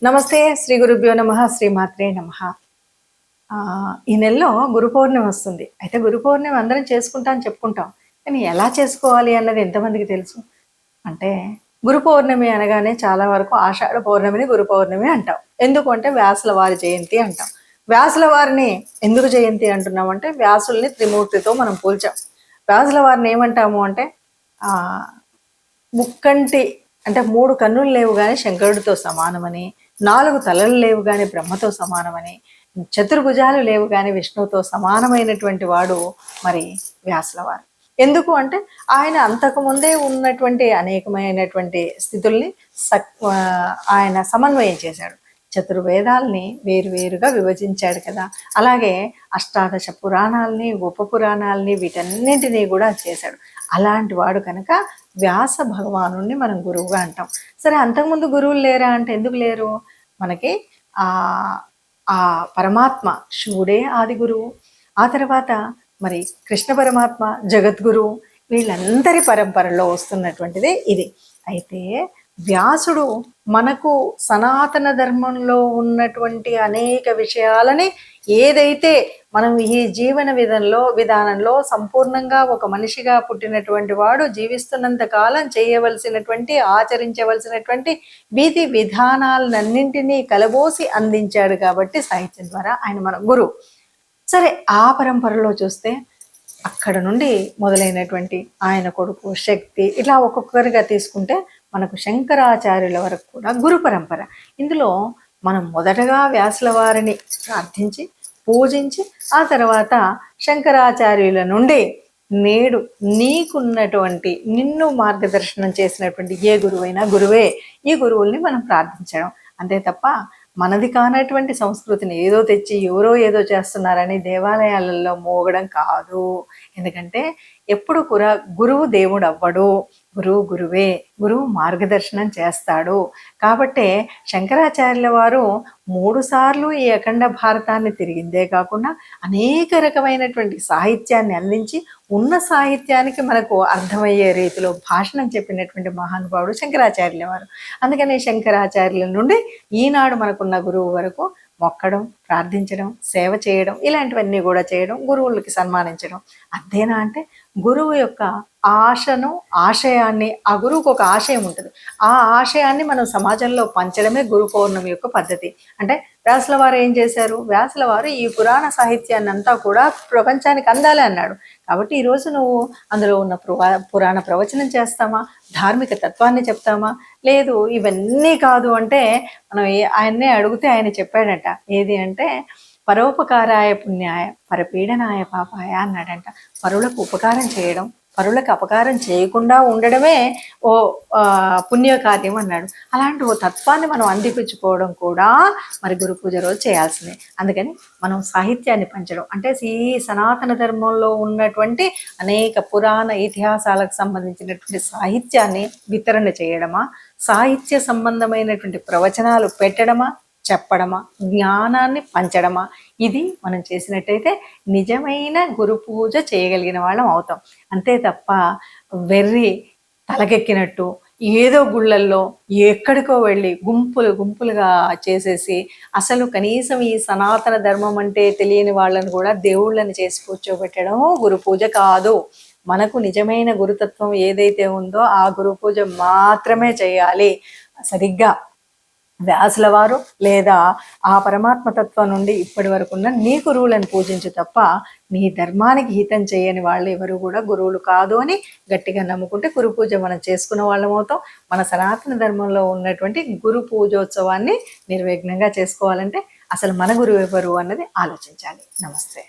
నమస్తే. శ్రీ గురుభ్యో నమః. శ్రీమాత్రే నమః. ఈ నెలలో గురు పౌర్ణమి వస్తుంది. అయితే గురు పౌర్ణమి అందరం చేసుకుంటాం అని చెప్పుకుంటాం. కానీ ఎలా చేసుకోవాలి అన్నది ఎంతమందికి తెలుసు? అంటే గురు పౌర్ణమి అనగానే చాలా వరకు ఆషాఢ పౌర్ణమిని గురు పౌర్ణమి అంటాం. ఎందుకు అంటే వ్యాసుల వారి జయంతి అంటాం. వ్యాసుల వారిని ఎందుకు జయంతి అంటున్నామంటే వ్యాసుల్ని త్రిమూర్తితో మనం పోల్చాం. వ్యాసుల వారిని ఏమంటాము అంటే ముక్కంటి అంటే 3 కన్నులు లేవు కానీ శంకరుడితో సమానమని, 4 తలలు లేవు కానీ బ్రహ్మతో సమానమని, చతుర్భుజాలు లేవు కానీ విష్ణువుతో సమానమైనటువంటి వాడు మరి వ్యాసులవారు. ఎందుకు అంటే ఆయన అంతకుముందే ఉన్నటువంటి అనేకమైనటువంటి స్థితుల్ని ఆయన సమన్వయం చేశాడు. చతుర్వేదాల్ని వేరువేరుగా విభజించాడు కదా. అలాగే అష్టాదశ పురాణాలని, ఉప పురాణాలని వీటన్నింటినీ కూడా చేశాడు. అలాంటి వాడు కనుక వ్యాస భగవాను మనం గురువుగా అంటాం. సరే, అంతకుముందు గురువులు లేరా అంటే ఎందుకు లేరు? మనకి ఆ పరమాత్మ శివుడే ఆది గురువు. ఆ తర్వాత మరి కృష్ణ పరమాత్మ జగద్గురువు. వీళ్ళందరి పరంపరలో వస్తున్నటువంటిదే ఇది. అయితే వ్యాసుడు మనకు సనాతన ధర్మంలో ఉన్నటువంటి అనేక విషయాలని ఏదైతే మనం ఈ జీవన విధానంలో సంపూర్ణంగా ఒక మనిషిగా పుట్టినటువంటి వాడు జీవిస్తున్నంత కాలం చేయవలసినటువంటి ఆచరించవలసినటువంటి విధి విధానాలన్నింటినీ కలబోసి అందించాడు. కాబట్టి సాహిత్యం ద్వారా ఆయన మన గురువు. సరే, ఆ పరంపరలో చూస్తే అక్కడ నుండి మొదలైనటువంటి ఆయన కొడుకు శక్తి, ఇట్లా ఒక్కొక్కరిగా తీసుకుంటే మనకు శంకరాచార్యుల వరకు కూడా గురు పరంపర. ఇందులో మనం మొదటగా వ్యాసుల వారిని ప్రార్థించి పూజించి ఆ తర్వాత శంకరాచార్యుల నుండి నేడు నీకున్నటువంటి నిన్ను మార్గదర్శనం చేసినటువంటి ఏ గురువైనా గురువే, ఈ గురువుల్ని మనం ప్రార్థించడం అంతే తప్ప మనది కానటువంటి సంస్కృతిని ఏదో తెచ్చి ఎవరో ఏదో చేస్తున్నారని దేవాలయాలలో మోగడం కాదు. ఎందుకంటే ఎప్పుడు గురువు దేవుడు అవ్వడు, గురువు గురువే, గురువు మార్గదర్శనం చేస్తాడు. కాబట్టే శంకరాచార్యుల వారు 3 సార్లు ఈ అఖండ భారతాన్ని తిరిగిందే కాకుండా అనేక రకమైనటువంటి సాహిత్యాన్ని అందించి ఉన్న సాహిత్యానికి మనకు అర్థమయ్యే రీతిలో భాషణం చెప్పినటువంటి మహానుభావుడు శంకరాచార్యుల వారు. అందుకని శంకరాచార్యుల నుండి ఈనాడు మనకున్న గురువు వరకు మొక్కడం, ప్రార్థించడం, సేవ చేయడం, ఇలాంటివన్నీ కూడా చేయడం, గురువులకి సన్మానించడం. అంతేనా అంటే గురువు యొక్క ఆశయాన్ని, ఆ గురువుకు ఒక ఆశయం ఉంటుంది, ఆ ఆశయాన్ని మనం సమాజంలో పంచడమే గురు పౌర్ణమి యొక్క పద్ధతి. అంటే వ్యాసుల వారు ఏం చేశారు? వ్యాసుల వారు ఈ పురాణ సాహిత్యాన్ని అంతా కూడా ప్రపంచానికి అందాలి అన్నాడు. కాబట్టి ఈరోజు నువ్వు అందులో ఉన్న పురాణ ప్రవచనం చేస్తామా, ధార్మిక తత్వాన్ని చెప్తామా? లేదు, ఇవన్నీ కాదు అంటే మనం ఆయన్నే అడిగితే ఆయన చెప్పాడట. ఏది అంటే పరోపకారాయ పుణ్యాయ పరపీడనాయ పాపాయ అన్నాడంట. పరులకు ఉపకారం చేయడం, పరులకు అపకారం చేయకుండా ఉండడమే ఓ పుణ్యకార్యం అన్నాడు. అలాంటి ఓ తత్వాన్ని మనం అందిపుచ్చుకోవడం కూడా మరి గురు పూజ రోజు చేయాల్సిందే. అందుకని మనం సాహిత్యాన్ని పంచడం అంటే ఈ సనాతన ధర్మంలో ఉన్నటువంటి అనేక పురాణ ఇతిహాసాలకు సంబంధించినటువంటి సాహిత్యాన్ని వితరణ చేయడమా, సాహిత్య సంబంధమైనటువంటి ప్రవచనాలు పెట్టడమా, చెప్పడమా, జ్ఞానాన్ని పంచడమా, ఇది మనం చేసినట్టయితే నిజమైన గురు పూజ చేయగలిగిన వాళ్ళం అవుతాం. అంతే తప్ప వెర్రి తలకెక్కినట్టు ఏదో గుళ్ళల్లో ఎక్కడికో వెళ్ళి గుంపులుగా చేసేసి అసలు కనీసం ఈ సనాతన ధర్మం అంటే తెలియని వాళ్ళని కూడా దేవుళ్ళని చేసి కూర్చోబెట్టడం గురు పూజ కాదు. మనకు నిజమైన గురుతత్వం ఏదైతే ఉందో ఆ గురు పూజ మాత్రమే చేయాలి. సరిగ్గా వ్యాసుల వారు లేదా ఆ పరమాత్మతత్వం నుండి ఇప్పటి వరకు ఉన్న నీ గురువులను పూజించు తప్ప నీ ధర్మానికి హితం చేయని వాళ్ళు ఎవరు కూడా గురువులు కాదు అని గట్టిగా నమ్ముకుంటే గురు పూజ మనం చేసుకున్న వాళ్ళం అవుతాం. మన సనాతన ధర్మంలో ఉన్నటువంటి గురు పూజోత్సవాన్ని నిర్విఘ్నంగా చేసుకోవాలంటే అసలు మన గురువు ఎవరు అన్నది ఆలోచించాలి. నమస్తే.